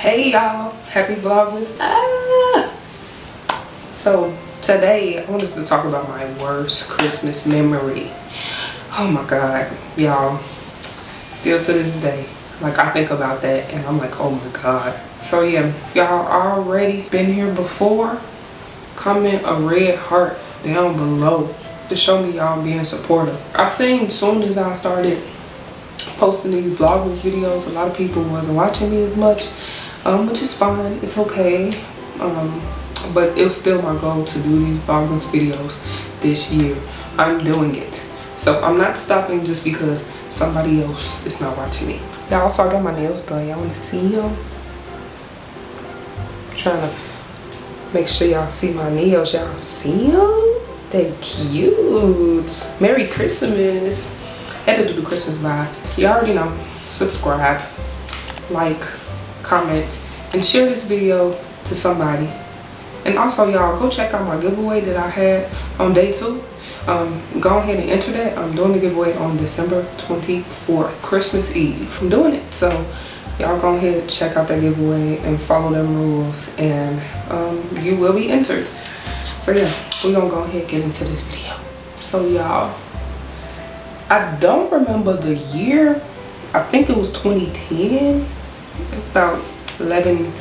Hey y'all, happy Vlogmas. So today I wanted to talk about my worst Christmas memory. Oh my god, y'all, still to this day, like I think about that and I'm like, oh my god. So yeah, y'all already been here before, comment a red heart down below to show me y'all being supportive. I seen soon as I started posting these Vlogmas videos, a lot of people wasn't watching me as much, which is fine, it's okay. But it was still my goal to do these Vlogmas videos this year. I'm doing it. So I'm not stopping just because somebody else is not watching me. Y'all, also I got my nails done. Y'all wanna see them? Trying to make sure y'all see my nails. Y'all see them? They cute. Merry Christmas. Had to do the Christmas vibes. You already know. Subscribe, like, comment, and share this video to somebody. And also y'all, go check out my giveaway that I had on day 2. Go ahead and enter that. I'm doing the giveaway on December 24th, Christmas Eve. I'm doing it, so y'all go ahead and check out that giveaway and follow them rules, and you will be entered. So yeah, we're gonna go ahead and get into this video. So y'all, I don't remember the year. I think it was 2010. It's about 11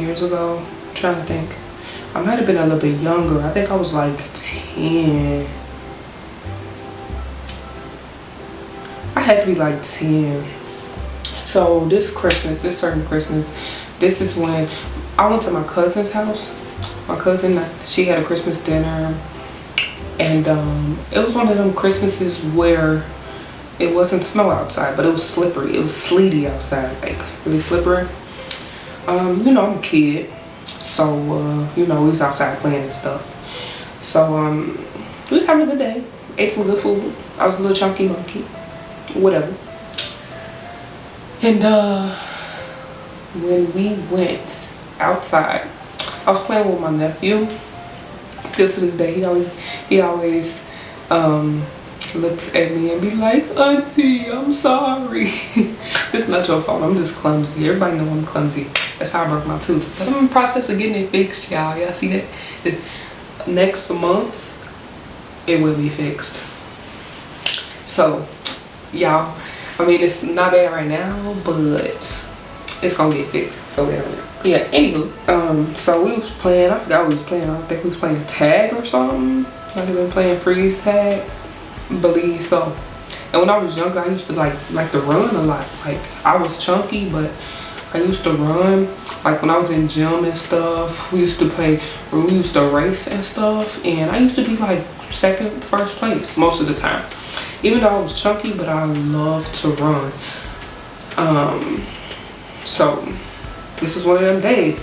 years ago. I'm trying to think. I might have been a little bit younger. I think I was like 10. I had to be like 10. So this Christmas, this certain Christmas, this is when I went to my cousin's house. My cousin, she had a Christmas dinner. And it was one of them Christmases where it wasn't snow outside, but it was slippery. It was sleety outside, like really slippery. You know, I'm a kid, so you know, we was outside playing and stuff. So we was having a good day. Ate some good food. I was a little chunky monkey, whatever. And when we went outside, I was playing with my nephew. Still to this day, he always looks at me and be like, "Auntie, I'm sorry." It's not your fault. I'm just clumsy. Everybody know I'm clumsy. That's how I broke my tooth. But I'm in the process of getting it fixed, y'all. Y'all see that? Next month, it will be fixed. So, y'all, I mean, it's not bad right now, but it's gonna get fixed. So yeah, anywho, so we was playing, I forgot what we was playing. I think we was playing tag or something. Might have been playing freeze tag, believe so. And when I was younger, I used to like to run a lot. Like, I was chunky, but I used to run. Like when I was in gym and stuff, we used to race and stuff, and I used to be like second, first place most of the time. Even though I was chunky, but I loved to run. So this was one of them days.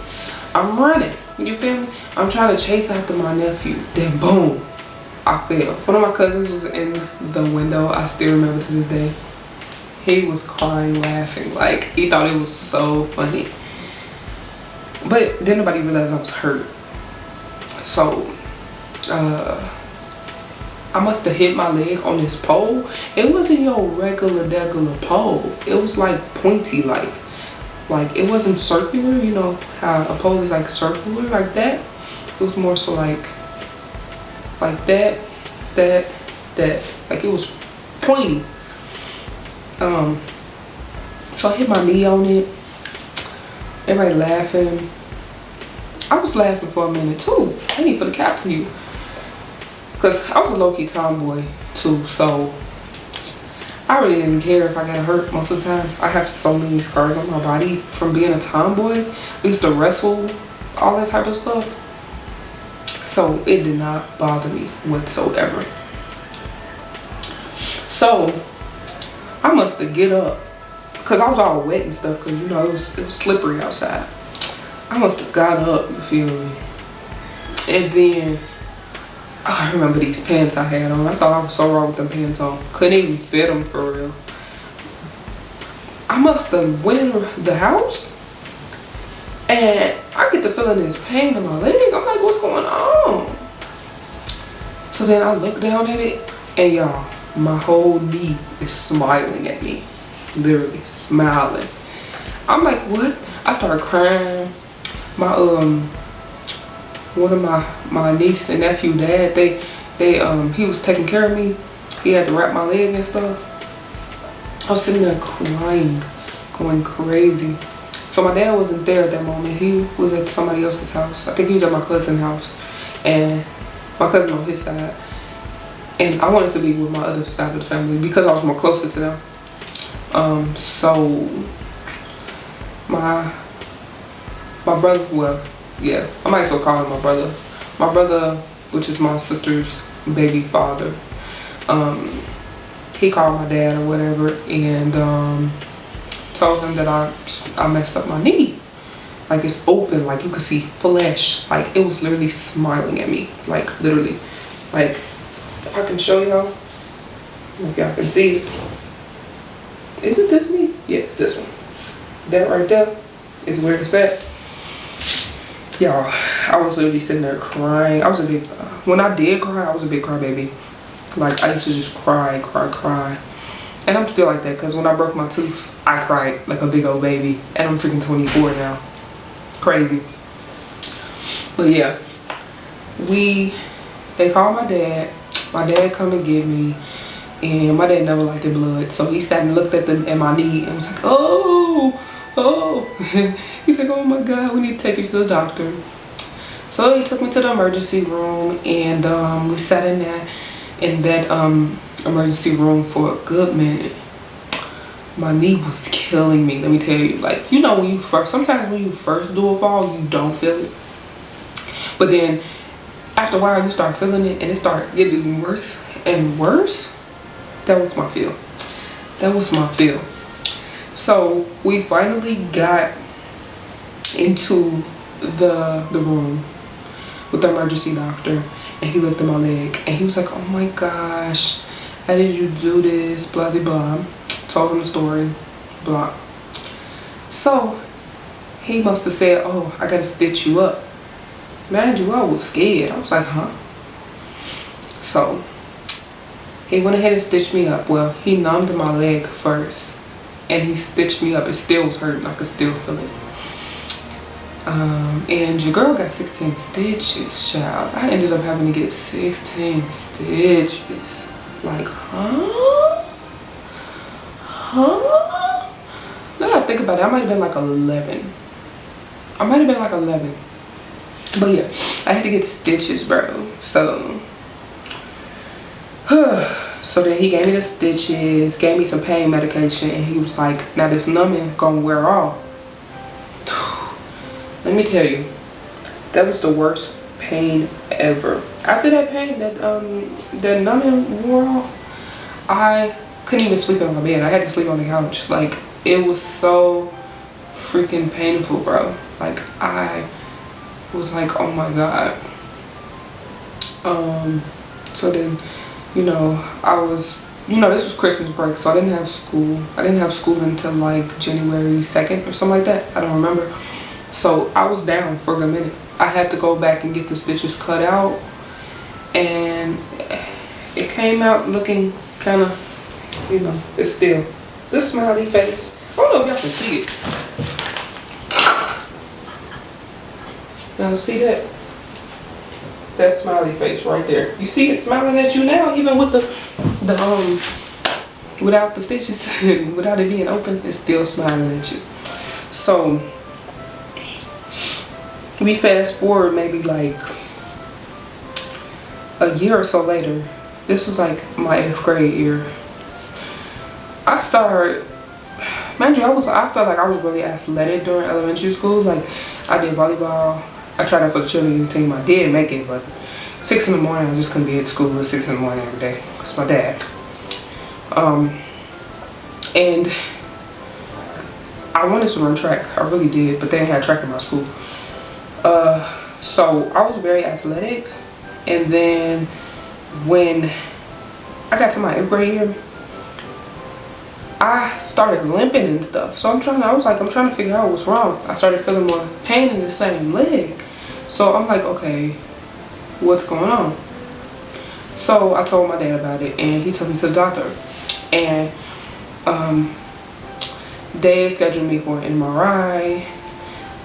I'm running, you feel me? I'm trying to chase after my nephew. Then boom, I fell. One of my cousins was in the window. I still remember to this day. He was crying, laughing. Like, he thought it was so funny. But then nobody realized I was hurt. So, I must have hit my leg on this pole. It wasn't your regular pole. It was like pointy, like it wasn't circular, you know how a pole is like circular like that. It was more so like that, like it was pointy. So I hit my knee on it. Everybody laughing. I was laughing for a minute too. I need for the cap to you, cause I was a low-key tomboy too, so I really didn't care if I got hurt most of the time. I have so many scars on my body from being a tomboy. I used to wrestle, all that type of stuff. So it did not bother me whatsoever. So I must have get up, because I was all wet and stuff, because you know it was slippery outside. I must have got up, you feel me? And then I remember these pants I had on. I thought I was so wrong with them pants on. Couldn't even fit them for real. I must have went in the house and I get the feeling this pain in my leg. I'm like, what's going on? So then I look down at it and y'all, my whole knee is smiling at me. Literally smiling. I'm like, what? I started crying. My one of my niece and nephew dad, he was taking care of me. He had to wrap my leg and stuff. I was sitting there crying, going crazy. So my dad wasn't there at that moment. He was at somebody else's house. I think he was at my cousin's house, and my cousin on his side. And I wanted to be with my other side of the family because I was more closer to them. So my brother, well, yeah, I might as well call him my brother. My brother, which is my sister's baby father, he called my dad or whatever, and told him that I messed up my knee. Like, it's open, like you could see flesh. Like, it was literally smiling at me, like literally. Like, if I can show y'all, if y'all can see it. Is it this knee? Yeah, it's this one. That right there is where it's at. Y'all, I was literally sitting there crying. When I did cry, I was a big crybaby. Like, I used to just cry. And I'm still like that, because when I broke my tooth, I cried like a big old baby. And I'm freaking 24 now. Crazy. But yeah, they called my dad. My dad come and get me. And my dad never liked the blood. So he sat and looked at my knee and was like, oh. He's like, oh my God, we need to take you to the doctor. So he took me to the emergency room, and we sat in that emergency room for a good minute. My knee was killing me, let me tell you. Like, you know, sometimes when you first do a fall, you don't feel it. But then after a while, you start feeling it, and it started getting worse and worse. That was my feel. So we finally got into the room with the emergency doctor, and he looked at my leg, and he was like, oh my gosh, how did you do this, blah blah blah. Told him the story, blah. So he must have said, oh, I gotta stitch you up. Mind you, I was scared. I was like, huh? So he went ahead and stitched me up. Well, he numbed my leg first, and he stitched me up. It still was hurting. I could still feel it. And your girl got 16 stitches, child. I ended up having to get 16 stitches. Like, huh? Now that I think about it, I might have been like 11. But yeah, I had to get stitches, bro. So then he gave me the stitches, gave me some pain medication, and he was like, now this numbing gonna wear off. Let me tell you, that was the worst pain ever. After that pain, that numbing wore off, I couldn't even sleep on my bed. I had to sleep on the couch. Like, it was so freaking painful, bro. Like, I was like, oh my God. So then, you know, this was Christmas break, so I didn't have school. I didn't have school until like January 2nd or something like that. I don't remember. So I was down for a good minute. I had to go back and get the stitches cut out, and it came out looking kind of, you know, it's still this smiley face. I don't know if y'all can see it. Y'all see that? That smiley face right there. You see it smiling at you now, even with without the stitches, without it being open, it's still smiling at you. So we fast forward maybe like a year or so later. This was like my 8th grade year. I started, mind you, I felt like I was really athletic during elementary school. Like, I did volleyball. I tried out for the cheerleading team. I did make it, but 6 in the morning, I just couldn't be at school at 6 in the morning every day because my dad. And I wanted to run track. I really did, but they didn't have track in my school. So I was very athletic, and then when I got to my 8th grade year, I started limping and stuff. So I'm trying to figure out what's wrong. I started feeling more pain in the same leg. So I'm like, okay, what's going on? So I told my dad about it, and he took me to the doctor. And they scheduled me for an MRI,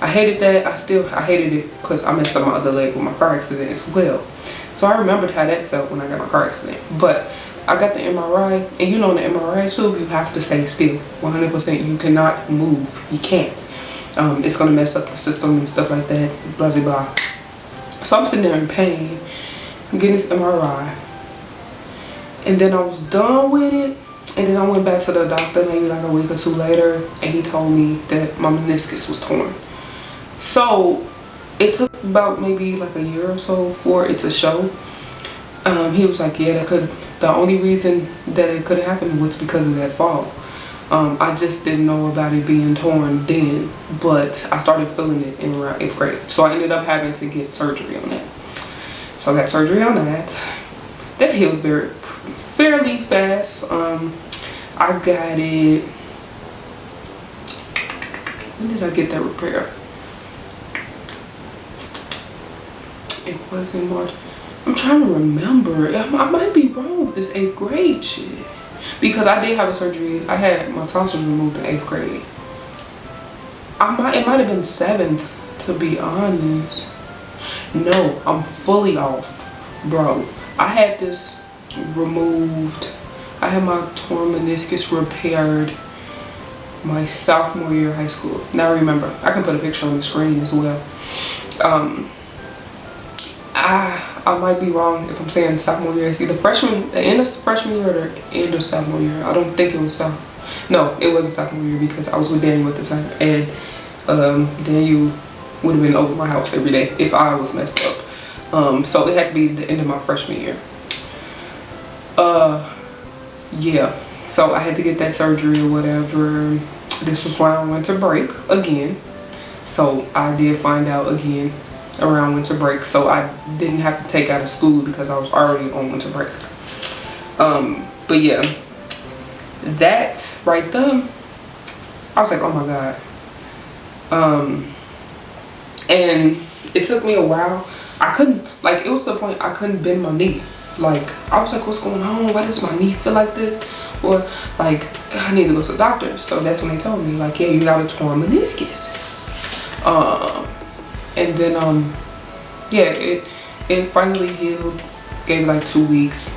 I hated that. I hated it because I messed up my other leg with my car accident as well. So I remembered how that felt when I got my car accident. But I got the MRI, and you know, in the MRI tube, you have to stay still, 100%. You cannot move. You can't. It's gonna mess up the system and stuff like that. Blah blah blah. So I'm sitting there in pain. I'm getting this MRI, and then I was done with it. And then I went back to the doctor maybe like a week or two later, and he told me that my meniscus was torn. So it took about maybe like a year or so for it to show. He was like, yeah, the only reason that it could happen was because of that fall. I just didn't know about it being torn then, but I started feeling it in around 8th grade. So I ended up having to get surgery on that. So I got surgery on that. That healed fairly fast. I got it, when did I get that repair? It was in March. I'm trying to remember. I might be wrong with this 8th grade shit. Because I did have a surgery. I had my tonsils removed in 8th grade. It might have been 7th, to be honest. No, I'm fully off, bro. I had this removed. I had my torn meniscus repaired my sophomore year of high school. Now remember, I can put a picture on the screen as well. I might be wrong if I'm saying sophomore year. It's either the end of freshman year or the end of sophomore year. I don't think it was no, it wasn't sophomore year because I was with Daniel at the time, and Daniel would have been over my house every day if I was messed up. So it had to be the end of my freshman year. Yeah, so I had to get that surgery or whatever. This was around winter break again, so I did find out again around winter break, so I didn't have to take out of school because I was already on winter break. But yeah, that right there, I was like, oh my god. And it took me a while. I couldn't, like, it was to the point I couldn't bend my knee. Like, I was like, what's going on? Why does my knee feel like this? Or like, I need to go to the doctor. So that's when they told me, like, yeah, you got a torn meniscus. And then yeah, it finally healed. Gave it like 2 weeks,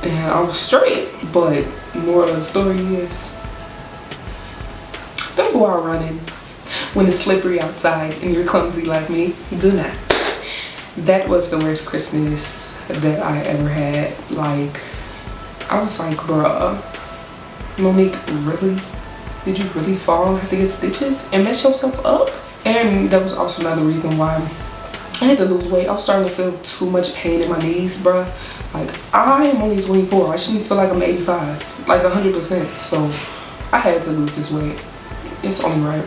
and I was straight. But moral of the story is, don't go out running when it's slippery outside and you're clumsy like me. Do not. That was the worst Christmas that I ever had. Like, I was like, bruh, Monique, really? Did you really fall and have to get stitches and mess yourself up? And that was also another reason why I had to lose weight. I was starting to feel too much pain in my knees, bruh. Like, I am only 24. I shouldn't feel like I'm 85, like 100%. So I had to lose this weight. It's only right.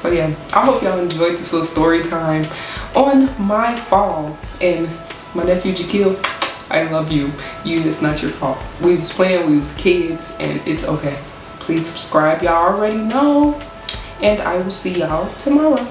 So yeah, I hope y'all enjoyed this little story time on my fall. And my nephew Jaquil, I love you. It's not your fault. We was playing, we was kids, and it's okay. Please subscribe, y'all already know. And I will see y'all tomorrow.